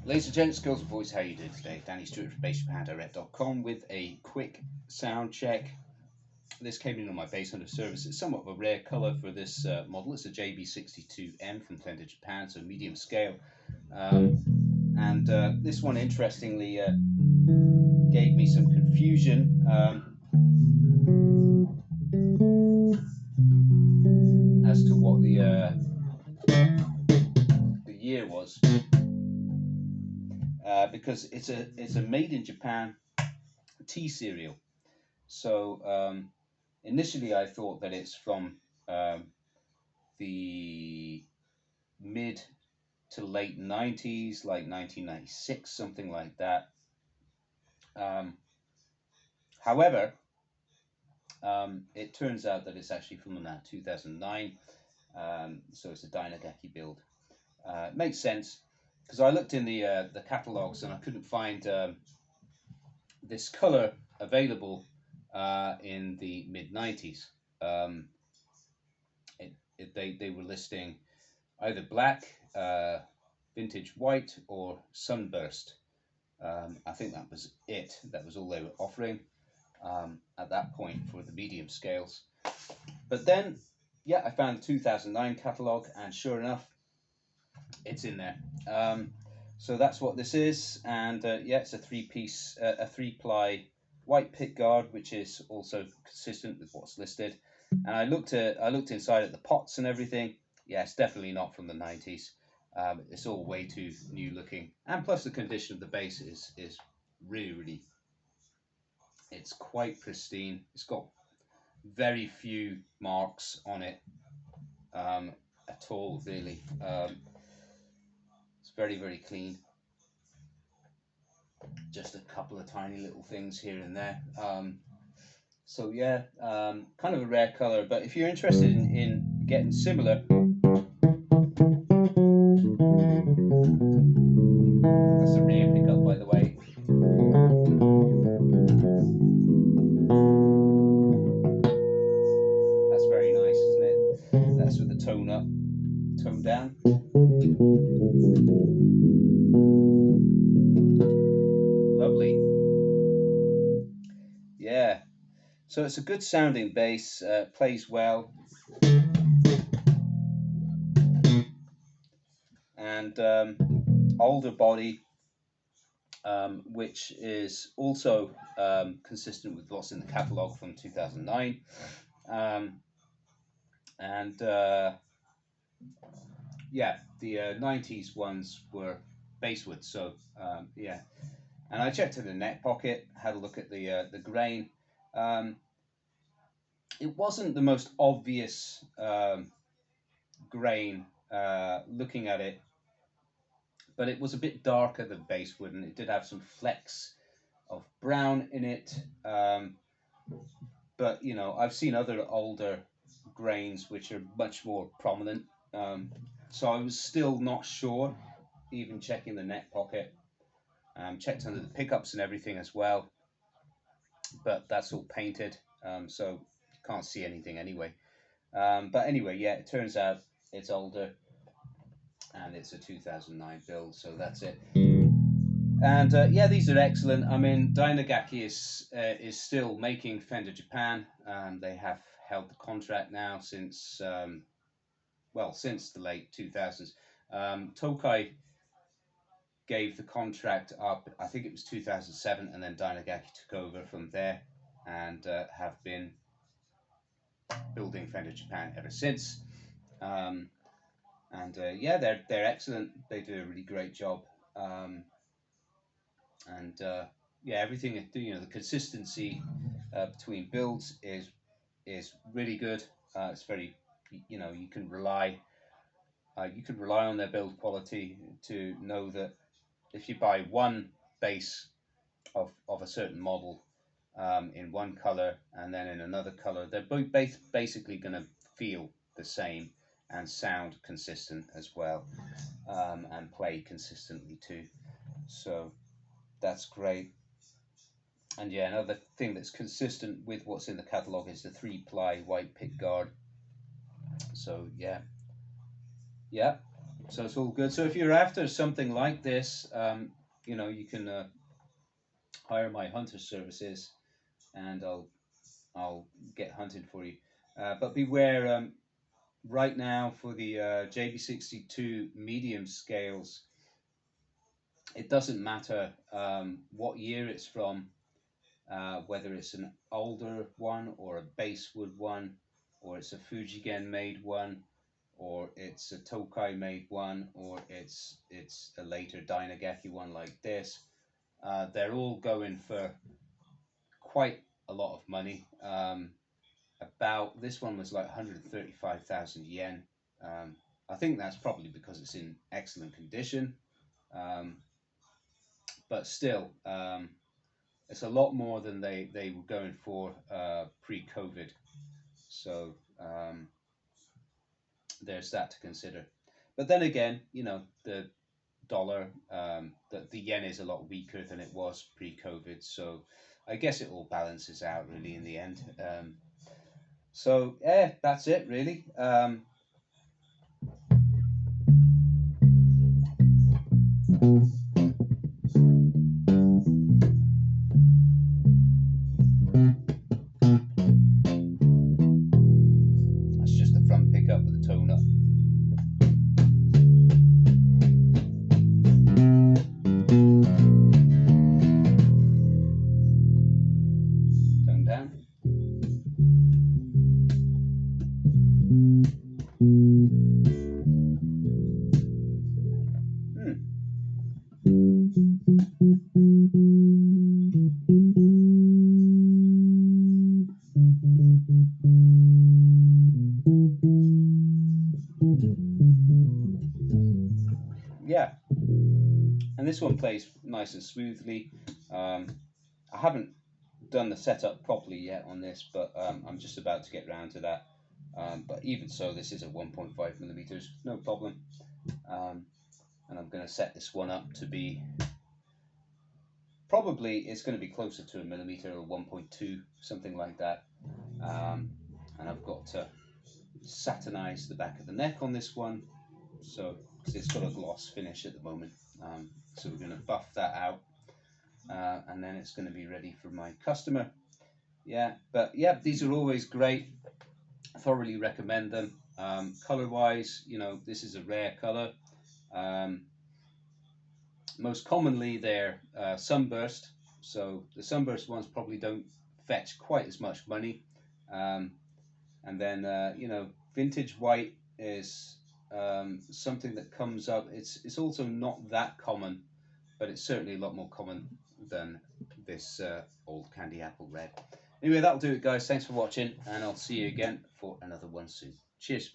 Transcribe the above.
Ladies and gents, girls and boys, how are you doing today? Danny Stewart from BassJapanDirect.com with a quick sound check. This came in on my bass under service. It's somewhat of a rare colour for this model. It's a JB62M from Fender, Japan, so medium scale. This one, interestingly, gave me some confusion as to what the year was. Because it's a made in Japan T serial. So initially I thought that it's from the mid to late 90s, like 1996, something like that. However, it turns out that it's actually from 2009. So it's a Dyna Gakki build. It makes sense because I looked in the catalogs and I couldn't find this color available in the mid 90s. They were listing either black, vintage white, or sunburst. I think that was it. That was all they were offering at that point for the medium scales. But then, yeah, I found the 2009 catalog, and sure enough, it's in there. So that's what this is, and yeah, it's a three-ply white pick guard, which is also consistent with what's listed. And I looked inside at the pots and everything. Yeah, it's definitely not from the 90s. It's all way too new looking, and plus the condition of the bass is really, it's quite pristine. It's got very few marks on it at all, really. It's very clean. Just a couple of tiny little things here and there. So yeah, kind of a rare color, but if you're interested in getting similar, that's the rear pickup, by the way. That's very nice, isn't it? That's with the tone up, tone down. Lovely. Yeah. So it's a good sounding bass, plays well, and older body, which is also consistent with what's in the catalogue from 2009. Yeah, the 90s ones were basswood, so yeah. And I checked in the neck pocket, had a look at the grain. It wasn't the most obvious grain looking at it, but it was a bit darker than basswood, and it did have some flecks of brown in it. But you know, I've seen other older grains which are much more prominent. So I was still not sure, even checking the neck pocket. Checked under the pickups and everything as well, but that's all painted, so you can't see anything anyway. But anyway, yeah, it turns out it's older, and it's a 2009 build, so that's it. And yeah, these are excellent. I mean, Dyna Gakki is still making Fender Japan. They have held the contract now since since the late 2000s. Tokai gave the contract up, I think it was 2007, and then Dyna Gakki took over from there, and have been building Fender Japan ever since. Yeah, they're excellent. They do a really great job. Yeah, everything, you know, the consistency between builds is really good. It's very, you know, you can rely on their build quality to know that if you buy one bass of a certain model in one color and then in another color, they're both basically going to feel the same and sound consistent as well, and play consistently too. So that's great. And yeah, another thing that's consistent with what's in the catalog is the 3-ply white pick guard. So yeah. So it's all good. So if you're after something like this, you know, you can hire my hunter services, and I'll get hunted for you. But beware, right now for the JB62 medium scales, it doesn't matter what year it's from, whether it's an older one or a basswood one, or it's a Fujigen made one, or it's a Tokai made one, or it's a later Dyna Gakki one like this. They're all going for quite a lot of money. About this one was like 135,000 yen. I think that's probably because it's in excellent condition, um, but still, it's a lot more than they were going for pre-COVID. So there's that to consider. But then again, you know, the dollar, the yen is a lot weaker than it was pre-COVID. So I guess it all balances out really in the end. So yeah, that's it really. That's just the front pickup with the tone up. Tone down. Yeah, and this one plays nice and smoothly. I haven't done the setup properly yet on this, but I'm just about to get round to that. But even so, this is a 1.5 millimeters, no problem. And I'm going to set this one up to be, probably it's going to be closer to a millimeter or 1.2, something like that. And I've got to satinize the back of the neck on this one, so because it's got a gloss finish at the moment. So we're going to buff that out, and then it's going to be ready for my customer. Yeah, but yeah, these are always great. Thoroughly recommend them. Color wise, you know, this is a rare color. Most commonly they're sunburst, so the sunburst ones probably don't fetch quite as much money. And then you know, vintage white is something that comes up. It's also not that common, but it's certainly a lot more common than this old candy apple red. Anyway, that'll do it, guys. Thanks for watching, and I'll see you again for another one soon. Cheers.